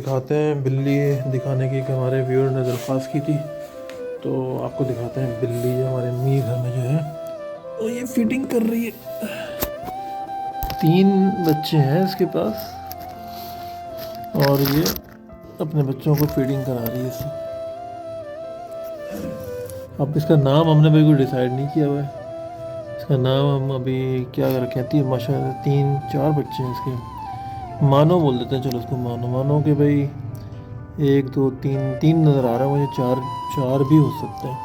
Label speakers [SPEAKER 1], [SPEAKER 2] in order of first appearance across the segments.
[SPEAKER 1] दिखाते हैं बिल्ली दिखाने की, कि हमारे व्यूअर ने दरख्वास्त की थी, तो आपको दिखाते हैं बिल्ली जो हमारे मीर घर में जो है और ये फीडिंग कर रही है। 3 बच्चे हैं इसके पास और ये अपने बच्चों को फीडिंग करा रही है इससे। अब इसका नाम हमने भाई कोई डिसाइड नहीं किया हुआ है, इसका नाम हम अभी क्या रखें। माशाल्लाह 3-4 बच्चे हैं इसके। मानो बोल देते हैं, चलो उसको मानो। मानो कि भाई 1 2 3 नज़र आ रहा है मुझे, 4 भी हो सकते हैं।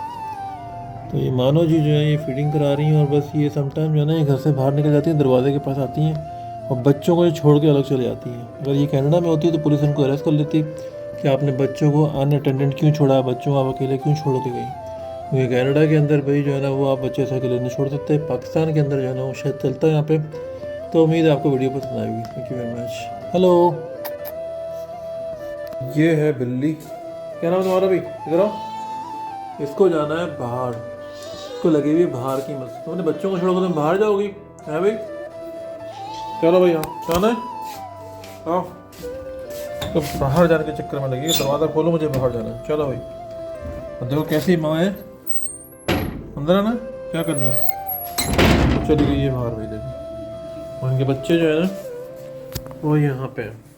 [SPEAKER 1] तो ये मानो जी जो है ये फीडिंग करा रही हैं और बस ये समटाइम जो है ना ये घर से बाहर निकल जाती हैं, दरवाजे के पास आती हैं और बच्चों को ये छोड़ के अलग चले जाती हैं। अगर ये कनाडा में होती है तो पुलिस इनको अरेस्ट कर लेती कि आपने बच्चों को अनअटेंडेंट क्यों छोड़ा, बच्चों को आप अकेले क्यों छोड़ के गई। क्योंकि कनाडा के अंदर भाई जो है ना वो आप बच्चे से अकेले नहीं छोड़ सकते। पाकिस्तान के अंदर जो है ना वो शायद चलता है यहाँ पे। तो उम्मीद है आपको वीडियो पसंद आएगी। Thank you very much. Hello, ये है बिल्ली। क्या नाम है तुम्हारा भाई? इधर आओ। इसको जाना है बाहर, इसको लगी हुई बाहर की मस्त। तुमने बच्चों को छोड़कर तुम बाहर जाओगी है भाई? चलो भाई, आओ, जाना है आओ। तो बाहर जाने के चक्कर में लगी, दरवाज़ा खोलो, मुझे बाहर जाना है। चलो भाई, और देखो कैसी माँ है, अंदर है ना, क्या करना है। चली गई है बाहर भाई। देखो और इनके बच्चे जो है ना वो यहाँ पे हैं।